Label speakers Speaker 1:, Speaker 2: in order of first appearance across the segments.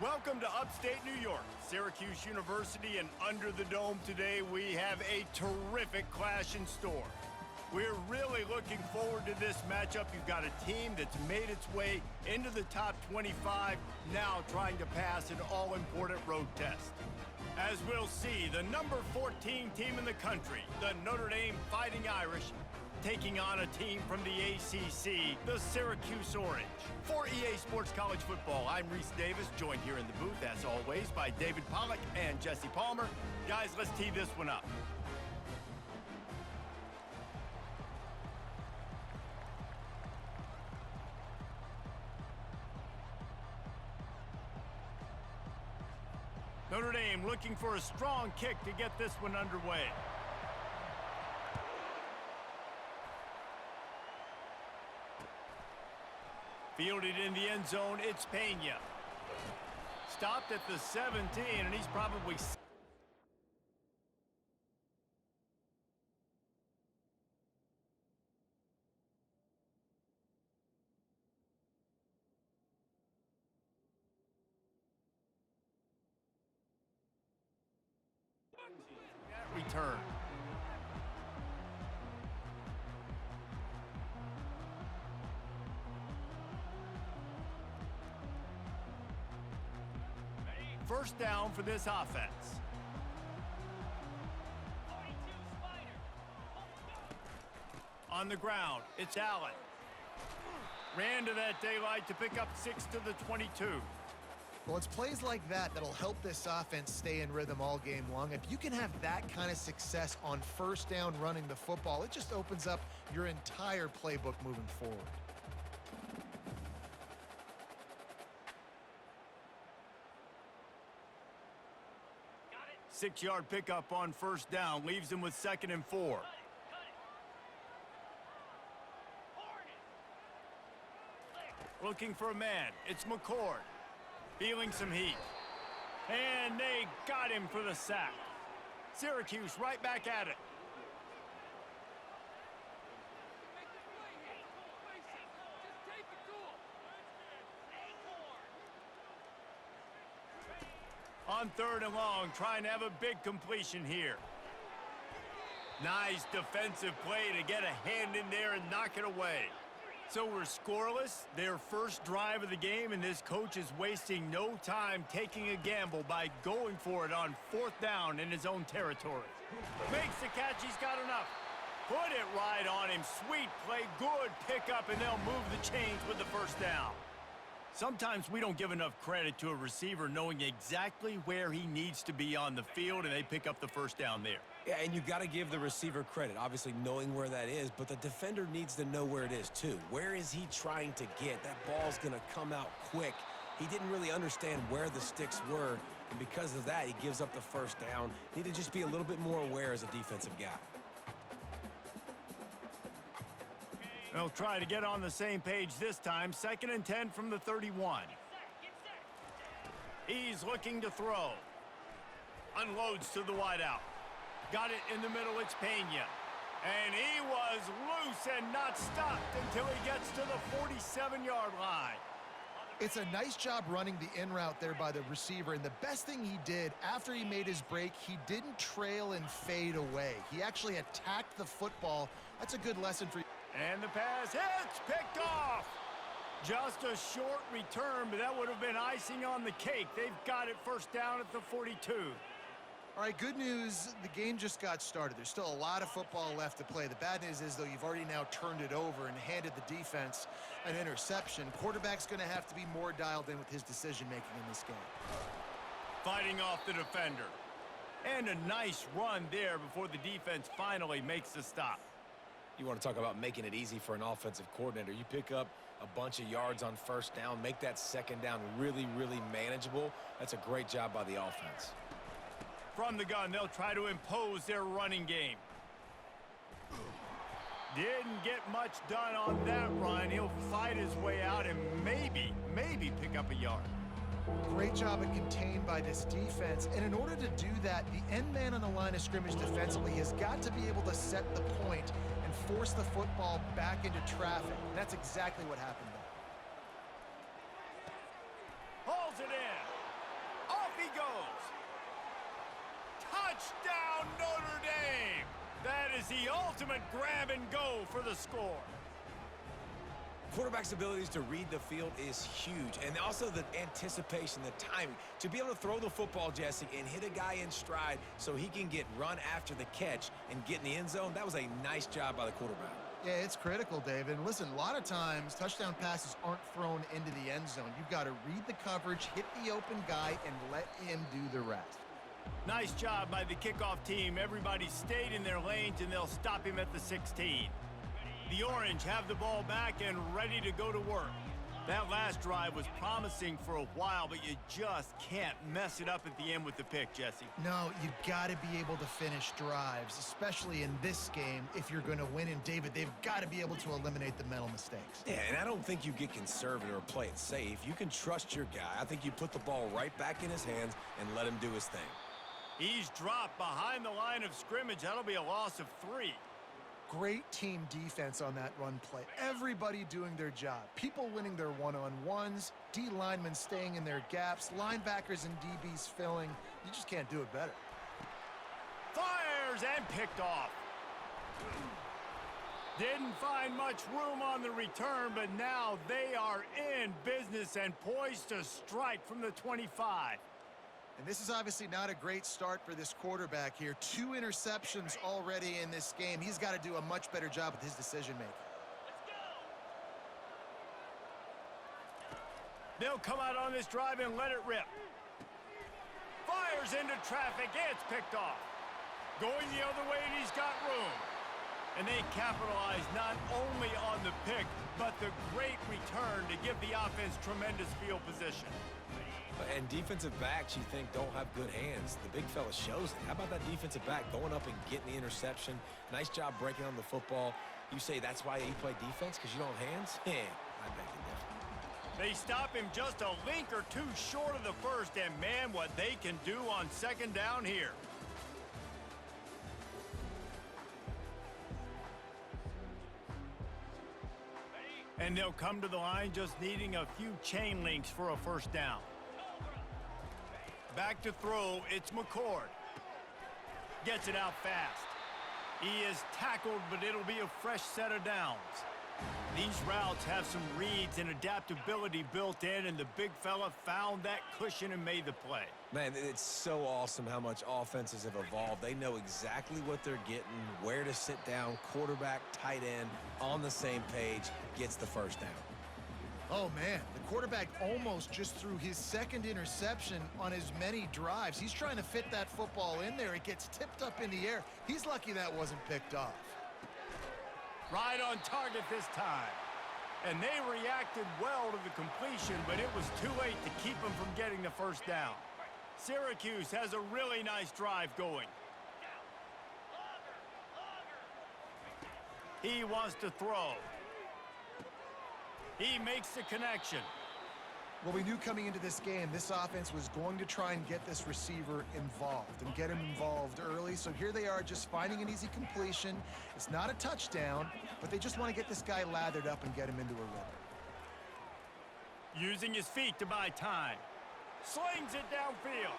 Speaker 1: Welcome to upstate New York, Syracuse University, and under the dome today we have a terrific clash in store. We're really looking forward to this matchup. You've got a team that's made its way into the top 25, now trying to pass an all-important road test. As we'll see, the number 14 team in the country, the Notre Dame Fighting Irish, taking on a team from the ACC, the Syracuse Orange. For EA Sports College Football, I'm Reese Davis, joined here in the booth, as always, by David Pollack and Jesse Palmer. Guys, let's tee this one up. Notre Dame looking for a strong kick to get this one underway. Fielded in the end zone, it's Pena. Stopped at the 17, and he's probably... that return. First down for this offense. On the ground, it's Allen. Ran to that daylight to pick up 6 to the 22.
Speaker 2: Well, it's plays like that that'll help this offense stay in rhythm all game long. If you can have that kind of success on first down running the football, it just opens up your entire playbook moving forward.
Speaker 1: Got it. 6-yard pickup on first down, leaves him with 2nd and 4. Looking for a man, it's McCord. Feeling some heat. And they got him for the sack. Syracuse right back at it. On 3rd and long, trying to have a big completion here. Nice defensive play to get a hand in there and knock it away. So we're scoreless, their first drive of the game, and this coach is wasting no time taking a gamble by going for it on 4th down in his own territory. Makes the catch, he's got enough. Put it right on him, sweet play, good pickup, and they'll move the chains with the first down. Sometimes we don't give enough credit to a receiver knowing exactly where he needs to be on the field, and they pick up the first down there.
Speaker 3: Yeah, and you got to give the receiver credit, obviously knowing where that is, but the defender needs to know where it is too. Where is he trying to get? That ball's going to come out quick. He didn't really understand where the sticks were, and because of that, he gives up the first down. Need to just be a little bit more aware as a defensive guy.
Speaker 1: They'll try to get on the same page this time. 2nd and 10 from the 31. He's looking to throw. Unloads to the wideout. Got it in the middle, it's Pena. And he was loose and not stopped until he gets to the 47-yard line.
Speaker 2: It's a nice job running the in route there by the receiver, and the best thing he did after he made his break, he didn't trail and fade away. He actually attacked the football. That's a good lesson for you.
Speaker 1: And the pass hits, picked off. Just a short return, but that would have been icing on the cake. They've got it first down at the 42.
Speaker 2: All right, good news, the game just got started. There's still a lot of football left to play. The bad news is, though, you've already now turned it over and handed the defense an interception. Quarterback's going to have to be more dialed in with his decision-making in this game.
Speaker 1: Fighting off the defender. And a nice run there before the defense finally makes the stop.
Speaker 3: You want to talk about making it easy for an offensive coordinator. You pick up a bunch of yards on first down, make that 2nd down really, really manageable. That's a great job by the offense.
Speaker 1: From the gun, they'll try to impose their running game. Didn't get much done on that run. He'll fight his way out and maybe pick up a yard.
Speaker 2: Great job at contained by this defense, and in order to do that, the end man on the line of scrimmage defensively has got to be able to set the point and force the football back into traffic. And that's exactly what happened there.
Speaker 1: Hauls it in. Touchdown, Notre Dame! That is the ultimate grab and go for the score.
Speaker 3: Quarterback's abilities to read the field is huge, and also the anticipation, the timing. To be able to throw the football, Jesse, and hit a guy in stride so he can get run after the catch and get in the end zone, that was a nice job by the quarterback.
Speaker 2: Yeah, it's critical, David. And listen, a lot of times touchdown passes aren't thrown into the end zone. You've got to read the coverage, hit the open guy, and let him do the rest.
Speaker 1: Nice job by the kickoff team. Everybody stayed in their lanes, and they'll stop him at the 16. The Orange have the ball back and ready to go to work. That last drive was promising for a while, but you just can't mess it up at the end with the pick, Jesse.
Speaker 2: No, you got to be able to finish drives, especially in this game if you're going to win. And, David, they've got to be able to eliminate the mental mistakes.
Speaker 3: Yeah, and I don't think you get conservative or play it safe. You can trust your guy. I think you put the ball right back in his hands and let him do his thing.
Speaker 1: He's dropped behind the line of scrimmage. That'll be a loss of 3.
Speaker 2: Great team defense on that run play. Everybody doing their job. People winning their one-on-ones, D linemen staying in their gaps, linebackers and DBs filling. You just can't do it better.
Speaker 1: Fires and picked off. Didn't find much room on the return, but now they are in business and poised to strike from the 25.
Speaker 2: And this is obviously not a great start for this quarterback here. 2 interceptions already in this game. He's got to do a much better job with his decision-making.
Speaker 1: They'll come out on this drive and let it rip. Fires into traffic. It's picked off. Going the other way, and he's got room. And they capitalize not only on the pick, but the great return to give the offense tremendous field position.
Speaker 3: And defensive backs, you think, don't have good hands. The big fella shows it. How about that defensive back going up and getting the interception? Nice job breaking on the football. You say that's why you play defense, because you don't have hands? Yeah, I beg to differ.
Speaker 1: They stop him just a link or two short of the first, and man, what they can do on second down here. And they'll come to the line just needing a few chain links for a first down. Back to throw, it's McCord. Gets it out fast. He is tackled, but it'll be a fresh set of downs. These routes have some reads and adaptability built in, and the big fella found that cushion and made the play.
Speaker 3: Man, it's so awesome how much offenses have evolved. They know exactly what they're getting, where to sit down, quarterback, tight end, on the same page, gets the first down.
Speaker 2: Oh, man, the quarterback almost just threw his second interception on as many drives. He's trying to fit that football in there. It gets tipped up in the air. He's lucky that wasn't picked off.
Speaker 1: Right on target this time. And they reacted well to the completion, but it was too late to keep them from getting the first down. Syracuse has a really nice drive going. He wants to throw. He makes the connection.
Speaker 2: Well, we knew coming into this game, this offense was going to try and get this receiver involved and get him involved early. So here they are just finding an easy completion. It's not a touchdown, but they just want to get this guy lathered up and get him into a rhythm.
Speaker 1: Using his feet to buy time. Slings it downfield.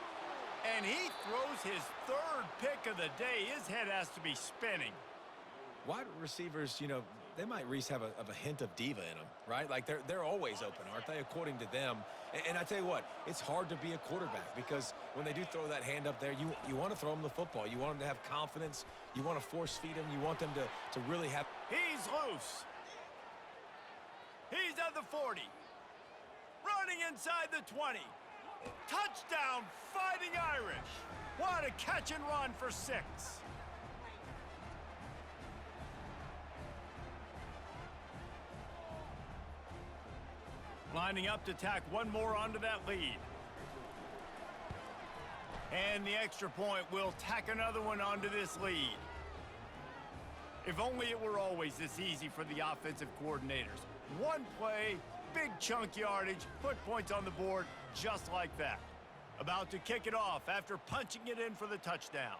Speaker 1: And he throws his third pick of the day. His head has to be spinning.
Speaker 3: Wide receivers, you know, they might, Reese, have a hint of diva in them, right? Like, they're always open, aren't they, according to them? And I tell you what, it's hard to be a quarterback because when they do throw that hand up there, you want to throw them the football. You want them to have confidence. You want to force feed them. You want them to really have...
Speaker 1: He's loose. He's at the 40. Running inside the 20. Touchdown, Fighting Irish. What a catch and run for 6. Lining up to tack one more onto that lead. And the extra point will tack another one onto this lead. If only it were always this easy for the offensive coordinators. One play, big chunk yardage, put points on the board just like that. About to kick it off after punching it in for the touchdown.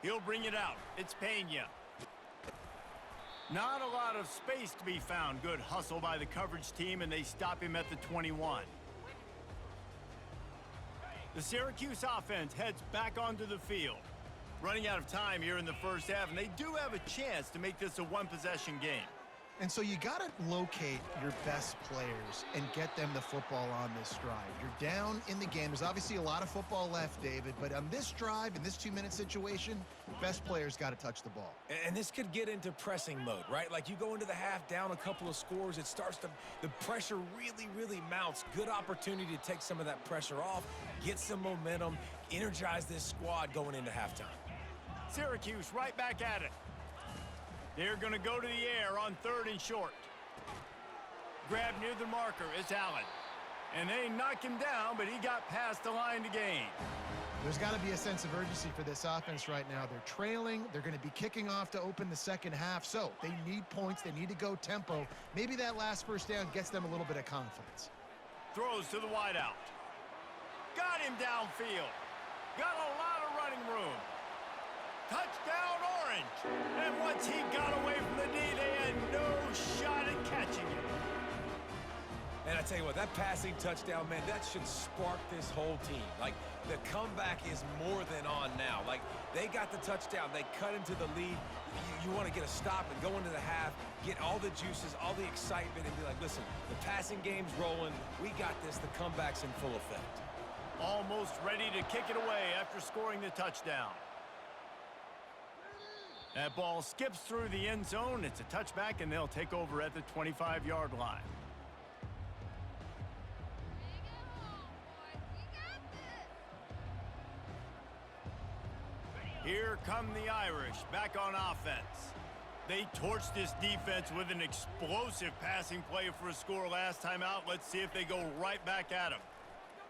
Speaker 1: He'll bring it out. It's Pena. Not a lot of space to be found. Good hustle by the coverage team, and they stop him at the 21. The Syracuse offense heads back onto the field. Running out of time here in the first half, and they do have a chance to make this a one-possession game.
Speaker 2: And so you got to locate your best players and get them the football on this drive. You're down in the game. There's obviously a lot of football left, David, but on this drive, in this 2-minute situation, best players got to touch the ball.
Speaker 3: And this could get into pressing mode, right? Like you go into the half down a couple of scores, it starts to, the pressure really mounts. Good opportunity to take some of that pressure off, get some momentum, energize this squad going into halftime.
Speaker 1: Syracuse right back at it. They're going to go to the air on 3rd and short. Grab near the marker, it's Allen. And they knock him down, but he got past the line to gain.
Speaker 2: There's got to be a sense of urgency for this offense right now. They're trailing. They're going to be kicking off to open the second half. So they need points. They need to go tempo. Maybe that last first down gets them a little bit of confidence.
Speaker 1: Throws to the wideout. Got him downfield. Got a lot of running room. Touchdown, Orange. And once he got away from the D, they had no shot at catching him.
Speaker 3: And I tell you what, that passing touchdown, man, that should spark this whole team. Like, the comeback is more than on now. Like, they got the touchdown. They cut into the lead. You want to get a stop and go into the half, get all the juices, all the excitement, and be like, listen, the passing game's rolling. We got this. The comeback's in full effect.
Speaker 1: Almost ready to kick it away after scoring the touchdown. That ball skips through the end zone. It's a touchback, and they'll take over at the 25-yard line. Here come the Irish back on offense. They torched this defense with an explosive passing play for a score last time out. Let's see if they go right back at him.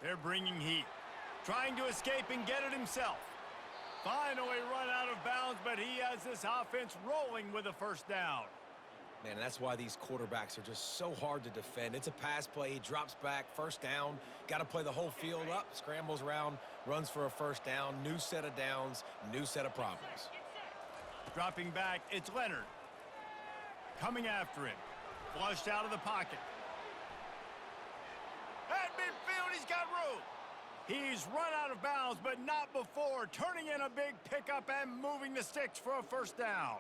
Speaker 1: They're bringing heat. Trying to escape and get it himself. Finally run out of bounds, but he has this offense rolling with a first down.
Speaker 3: Man, that's why these quarterbacks are just so hard to defend. It's a pass play. He drops back, first down. Got to play the whole field up, scrambles around, runs for a first down. New set of downs, new set of problems.
Speaker 1: Dropping back, it's Leonard. Coming after him. Flushed out of the pocket. At midfield, he's got room. He's run out of bounds, but not before turning in a big pickup and moving the sticks for a first down.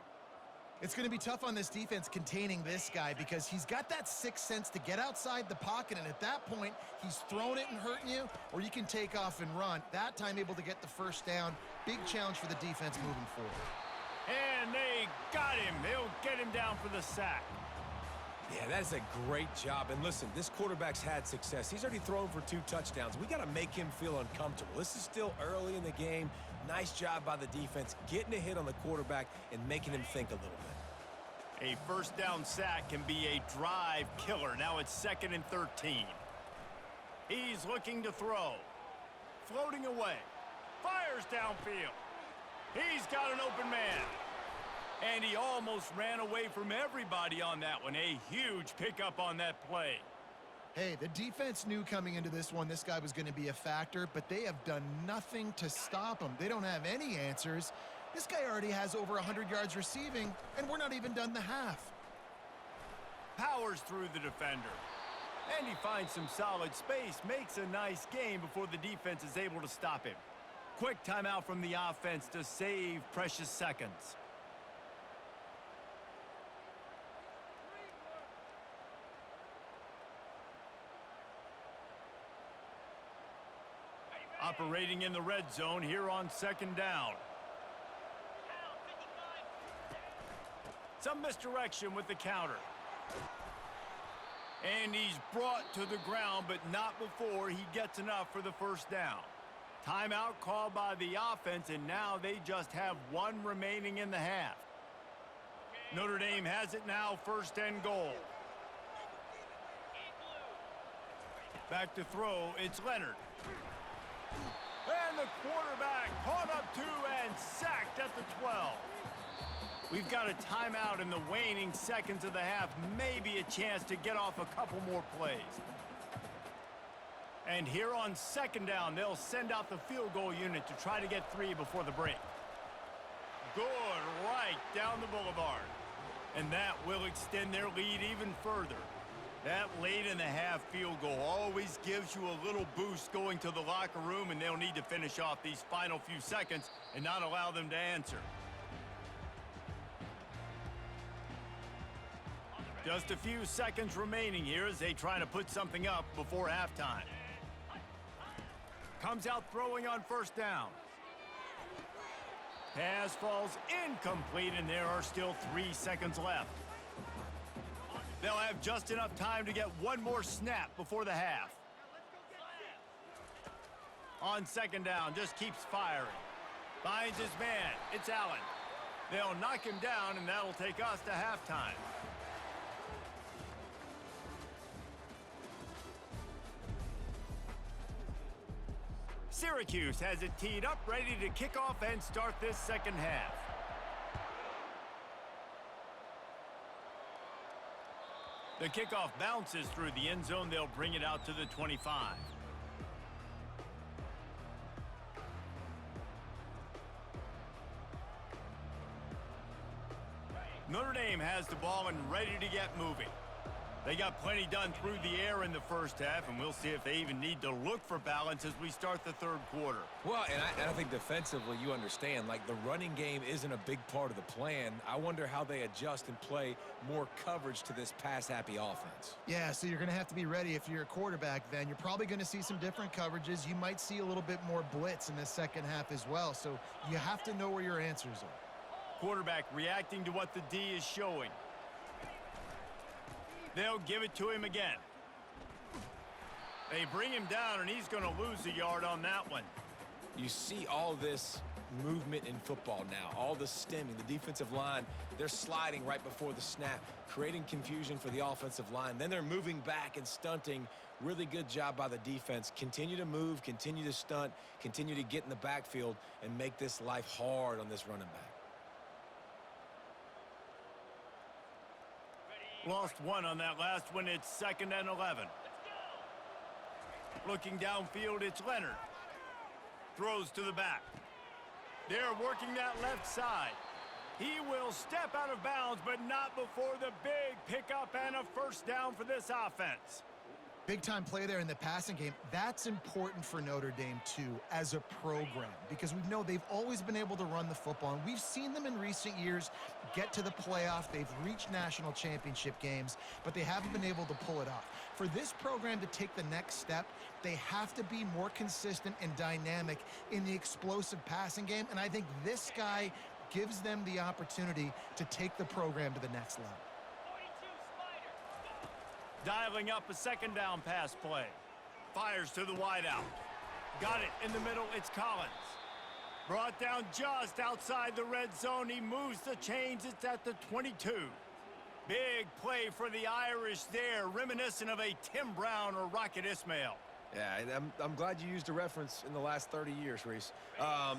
Speaker 2: It's going to be tough on this defense containing this guy because he's got that sixth sense to get outside the pocket, and at that point, he's throwing it and hurting you, or you can take off and run. That time able to get the first down. Big challenge for the defense moving forward.
Speaker 1: And they got him. They'll get him down for the sack.
Speaker 3: Yeah, that is a great job. And listen, this quarterback's had success. He's already thrown for 2 touchdowns. We got to make him feel uncomfortable. This is still early in the game. Nice job by the defense, getting a hit on the quarterback and making him think a little bit.
Speaker 1: A first down sack can be a drive killer. Now it's 2nd and 13. He's looking to throw. Floating away. Fires downfield. He's got an open man. And he almost ran away from everybody on that one. A huge pickup on that play.
Speaker 2: Hey, the defense knew coming into this one this guy was going to be a factor, but they have done nothing to stop him. They don't have any answers. This guy already has over 100 yards receiving, and we're not even done the half.
Speaker 1: Powers through the defender. And he finds some solid space, makes a nice game before the defense is able to stop him. Quick timeout from the offense to save precious seconds. Operating in the red zone here on 2nd down. Some misdirection with the counter. And he's brought to the ground, but not before he gets enough for the first down. Timeout called by the offense, and now they just have 1 remaining in the half. Notre Dame has it now, 1st and goal. Back to throw, it's Leonard. And the quarterback caught up 2 and sacked at the 12. We've got a timeout in the waning seconds of the half. Maybe a chance to get off a couple more plays. And here on 2nd down, they'll send out the field goal unit to try to get 3 before the break. Good, right down the boulevard. And that will extend their lead even further. That late in the half field goal always gives you a little boost going to the locker room, and they'll need to finish off these final few seconds and not allow them to answer. Just a few seconds remaining here as they try to put something up before halftime. Comes out throwing on first down. Pass falls incomplete, and there are still 3 seconds left. They'll have just enough time to get one more snap before the half. On second down, just keeps firing. Finds his man. It's Allen. They'll knock him down, and that'll take us to halftime. Syracuse has it teed up, ready to kick off and start this second half. The kickoff bounces through the end zone. They'll bring it out to the 25. Notre Dame has the ball and ready to get moving. They got plenty done through the air in the first half, and we'll see if they even need to look for balance as we start the third quarter.
Speaker 3: Well, and I think defensively you understand, like, the running game isn't a big part of the plan. I wonder how they adjust and play more coverage to this pass-happy offense.
Speaker 2: Yeah, so you're going to have to be ready if you're a quarterback then. You're probably going to see some different coverages. You might see a little bit more blitz in the second half as well, so you have to know where your answers are.
Speaker 1: Quarterback reacting to what the D is showing. They'll give it to him again. They bring him down, and he's going to lose a yard on that one.
Speaker 3: You see all this movement in football now, all the stemming, the defensive line, they're sliding right before the snap, creating confusion for the offensive line. Then they're moving back and stunting. Really good job by the defense. Continue to move, continue to stunt, continue to get in the backfield and make this life hard on this running back.
Speaker 1: Lost one on that last one. It's 2nd and 11. Looking downfield, it's Leonard. Throws to the back. They're working that left side. He will step out of bounds, but not before the big pickup and a first down for this offense.
Speaker 2: Big-time play there in the passing game. That's important for Notre Dame, too, as a program, because we know they've always been able to run the football, and we've seen them in recent years get to the playoff. They've reached national championship games, but they haven't been able to pull it off. For this program to take the next step, they have to be more consistent and dynamic in the explosive passing game, and I think this guy gives them the opportunity to take the program to the next level.
Speaker 1: Dialing up a second down pass play. Fires to the wideout. Got it in the middle. It's Collins. Brought down just outside the red zone. He moves the chains. It's at the 22. Big play for the Irish there, reminiscent of a Tim Brown or Rocket Ismail.
Speaker 3: Yeah, and I'm glad you used a reference in the last 30 years, Reese.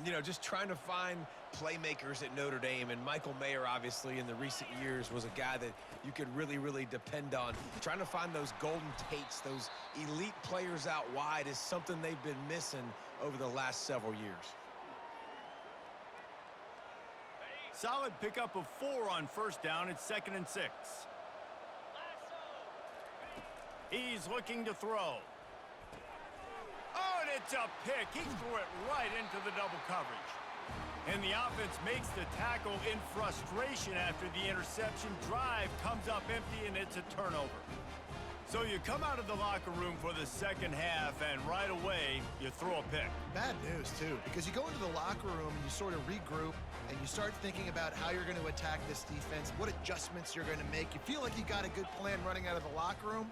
Speaker 3: You know, just trying to find playmakers at Notre Dame, and Michael Mayer, obviously, in the recent years was a guy that you could really, really depend on. Trying to find those golden takes, those elite players out wide is something they've been missing over the last several years.
Speaker 1: Solid pickup of 4 on first down. It's 2nd and 6. He's looking to throw. Oh, and it's a pick. He threw it right into the double coverage. And the offense makes the tackle in frustration after the interception. Drive comes up empty, and it's a turnover. So you come out of the locker room for the second half, and right away, you throw a pick.
Speaker 2: Bad news, too, because you go into the locker room and you sort of regroup, and you start thinking about how you're going to attack this defense, what adjustments you're going to make. You feel like you got a good plan running out of the locker room,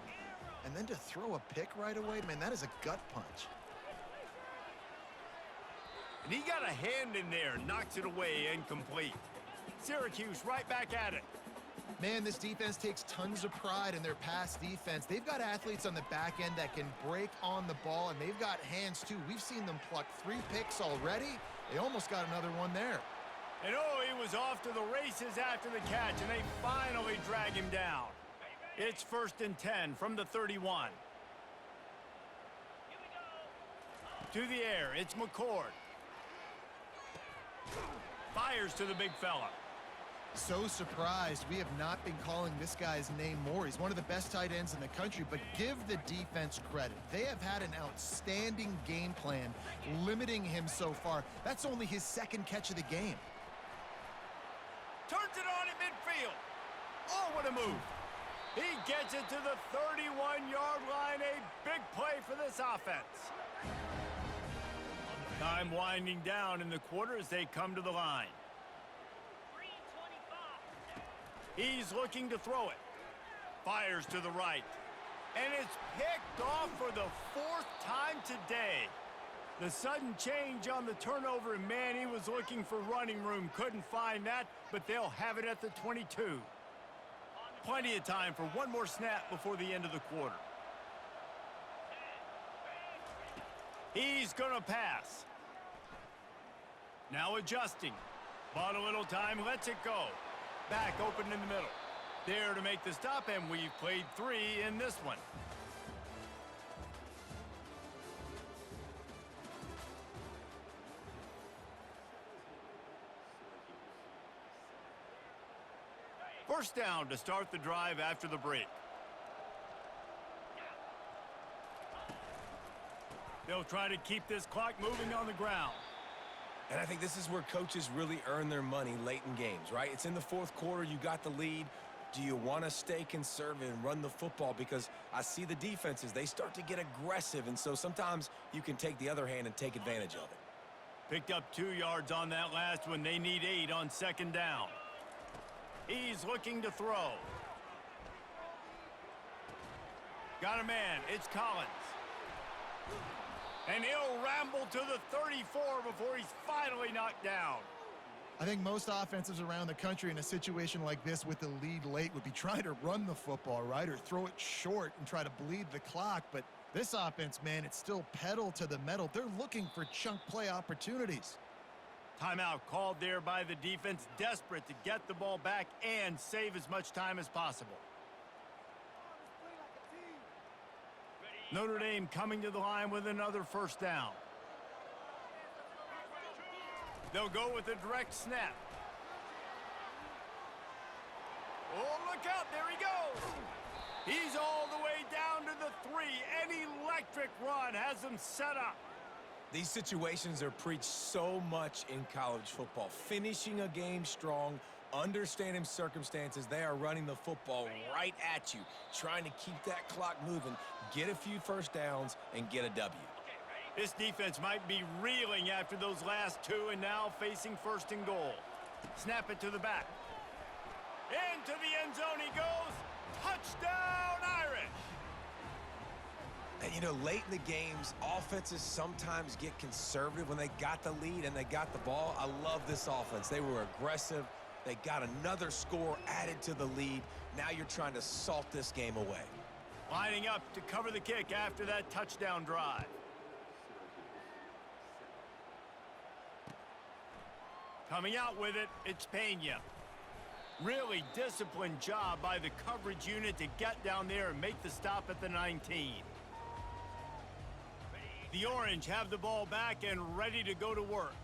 Speaker 2: and then to throw a pick right away, man, that is a gut punch.
Speaker 1: And he got a hand in there, knocks it away, incomplete. Syracuse right back at it.
Speaker 2: Man, this defense takes tons of pride in their pass defense. They've got athletes on the back end that can break on the ball, and they've got hands, too. We've seen them pluck 3 picks already. They almost got another one there.
Speaker 1: And oh, he was off to the races after the catch, and they finally drag him down. It's 1st and 10 from the 31. To the air, it's McCord. Fires to the big fella.
Speaker 2: So surprised we have not been calling this guy's name more. He's one of the best tight ends in the country, but give the defense credit. They have had an outstanding game plan limiting him so far. That's only his second catch of the game.
Speaker 1: Turns it on at midfield. Oh, what a move. He gets it to the 31-yard line. A big play for this offense. Time winding down in the quarter as they come to the line. He's looking to throw it. Fires to the right. And it's picked off for the 4th time today. The sudden change on the turnover, and man, he was looking for running room. Couldn't find that, but they'll have it at the 22. Plenty of time for one more snap before the end of the quarter. He's going to pass. Now adjusting. Bought a little time, lets it go. Back open in the middle. There to make the stop, and we've played 3 in this one. First down to start the drive after the break. They'll try to keep this clock moving on the ground.
Speaker 3: And I think this is where coaches really earn their money late in games, right? It's in the 4th quarter. You got the lead. Do you want to stay conservative and run the football? Because I see the defenses, they start to get aggressive, and so sometimes you can take the other hand and take advantage of it.
Speaker 1: Picked up 2 yards on that last one. They need 8 on second down. He's looking to throw. Got a man. It's Collins. And he'll ramble to the 34 before he's finally knocked down.
Speaker 2: I think most offensives around the country in a situation like this with the lead late would be trying to run the football, right, or throw it short and try to bleed the clock. But this offense, man, it's still pedal to the metal. They're looking for chunk play opportunities.
Speaker 1: Timeout called there by the defense, desperate to get the ball back and save as much time as possible. Notre Dame coming to the line with another first down. They'll go with a direct snap. Oh, look out. There he goes. He's all the way down to the 3. An electric run has him set up.
Speaker 3: These situations are preached so much in college football. Finishing a game strong, understanding circumstances. They are running the football right at you, trying to keep that clock moving, get a few first downs, and get a W.
Speaker 1: This defense might be reeling after those last 2 and now facing 1st and goal. Snap it to the back. Into the end zone he goes. Touchdown, Irish!
Speaker 3: And, you know, late in the games, offenses sometimes get conservative when they got the lead and they got the ball. I love this offense. They were aggressive. They got another score added to the lead. Now you're trying to salt this game away.
Speaker 1: Lining up to cover the kick after that touchdown drive. Coming out with it, it's Pena. Really disciplined job by the coverage unit to get down there and make the stop at the 19. The Orange have the ball back and ready to go to work.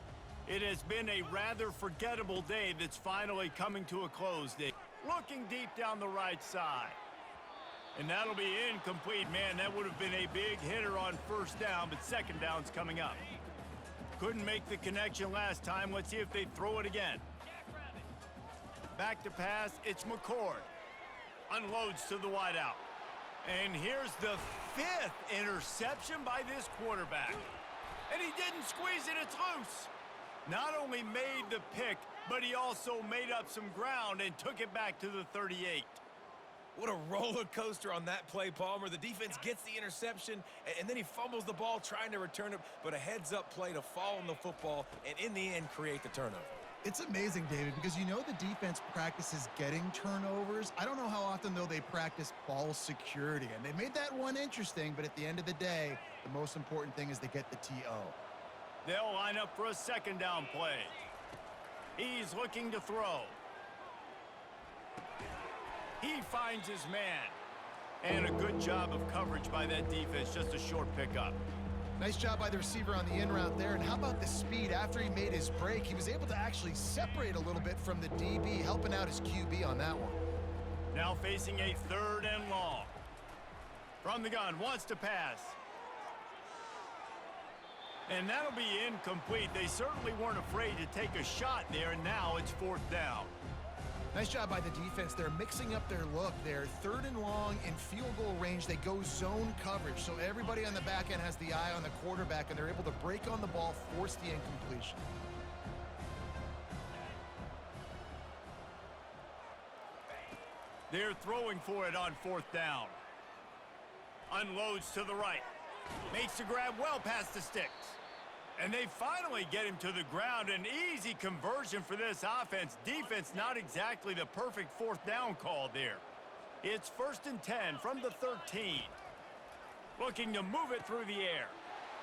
Speaker 1: It has been a rather forgettable day that's finally coming to a close. Looking deep down the right side. And that'll be incomplete. Man, that would have been a big hitter on first down, but second down's coming up. Couldn't make the connection last time. Let's see if they throw it again. Back to pass, it's McCord. Unloads to the wideout. And here's the 5th interception by this quarterback. And he didn't squeeze it, it's loose. Not only made the pick, but he also made up some ground and took it back to the 38.
Speaker 3: What a roller coaster on that play, Palmer. The defense gets the interception, and then he fumbles the ball trying to return it, but a heads-up play to fall on the football and, in the end, create the turnover.
Speaker 2: It's amazing, David, because you know the defense practices getting turnovers. I don't know how often, though, they practice ball security. And they made that one interesting, but at the end of the day, the most important thing is they get the TO.
Speaker 1: They'll line up for a second down play. He's looking to throw. He finds his man. And a good job of coverage by that defense, just a short pickup.
Speaker 2: Nice job by the receiver on the in route there. And how about the speed? After he made his break, he was able to actually separate a little bit from the DB, helping out his QB on that one.
Speaker 1: Now facing a 3rd and long. From the gun, wants to pass. And that'll be incomplete. They certainly weren't afraid to take a shot there, and now it's 4th down.
Speaker 2: Nice job by the defense. They're mixing up their look there. 3rd and long in field goal range. They go zone coverage. So everybody on the back end has the eye on the quarterback, and they're able to break on the ball, force the incompletion.
Speaker 1: They're throwing for it on 4th down. Unloads to the right. Makes the grab well past the sticks. And they finally get him to the ground. An easy conversion for this offense. Defense not exactly the perfect 4th down call there. It's 1st and 10 from the 13. Looking to move it through the air.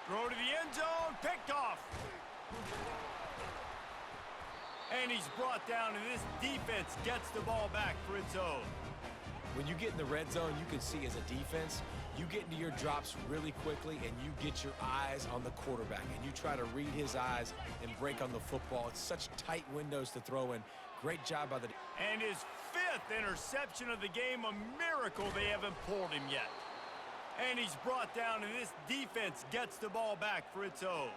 Speaker 1: Throw to the end zone. Picked off. And he's brought down, and this defense gets the ball back for its own.
Speaker 3: When you get in the red zone, you can see as a defense, you get into your drops really quickly and you get your eyes on the quarterback and you try to read his eyes and break on the football. It's such tight windows to throw in. Great job by the...
Speaker 1: And his 5th interception of the game, a miracle they haven't pulled him yet. And he's brought down, and this defense gets the ball back for its own.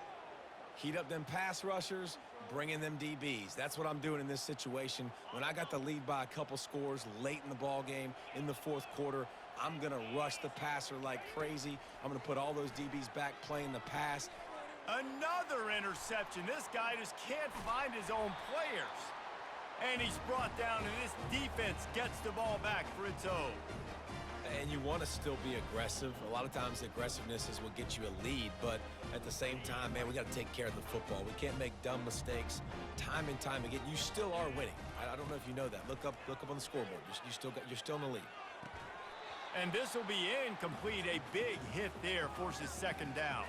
Speaker 3: Heat up them pass rushers, bring in them DBs. That's what I'm doing in this situation. When I got the lead by a couple scores late in the ball game in the 4th quarter, I'm going to rush the passer like crazy. I'm going to put all those DBs back playing the pass.
Speaker 1: Another interception. This guy just can't find his own players. And he's brought down, and this defense gets the ball back for its own.
Speaker 3: And you want to still be aggressive. A lot of times aggressiveness is what gets you a lead, but at the same time, man, we got to take care of the football. We can't make dumb mistakes time and time again. You still are winning. I don't know if you know that. Look up on the scoreboard. You're still in the lead.
Speaker 1: And this will be incomplete. A big hit there forces 2nd down.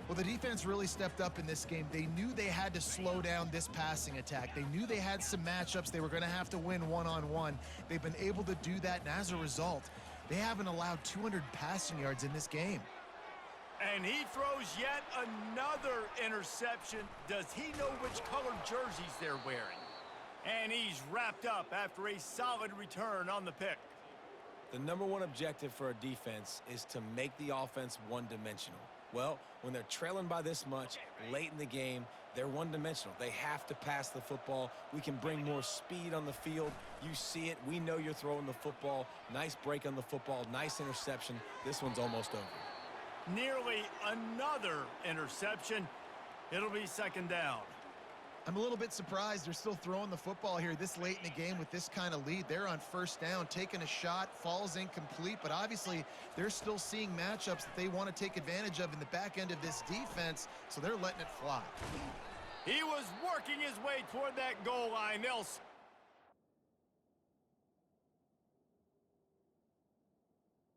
Speaker 2: Well, the defense really stepped up in this game. They knew they had to slow down this passing attack. They knew they had some matchups they were going to have to win one-on-one. They've been able to do that, and as a result, they haven't allowed 200 passing yards in this game.
Speaker 1: And he throws yet another interception. Does he know which colored jerseys they're wearing? And he's wrapped up after a solid return on the pick.
Speaker 3: The #1 objective for a defense is to make the offense one-dimensional. Well, when they're trailing by this much late in the game, they're one-dimensional. They have to pass the football. We can bring more speed on the field. You see it. We know you're throwing the football. Nice break on the football. Nice interception. This one's almost over.
Speaker 1: Nearly another interception. It'll be 2nd down.
Speaker 2: I'm a little bit surprised they're still throwing the football here this late in the game with this kind of lead. They're on 1st down, taking a shot, falls incomplete, but obviously they're still seeing matchups that they want to take advantage of in the back end of this defense, so they're letting it fly.
Speaker 1: He was working his way toward that goal line. They'll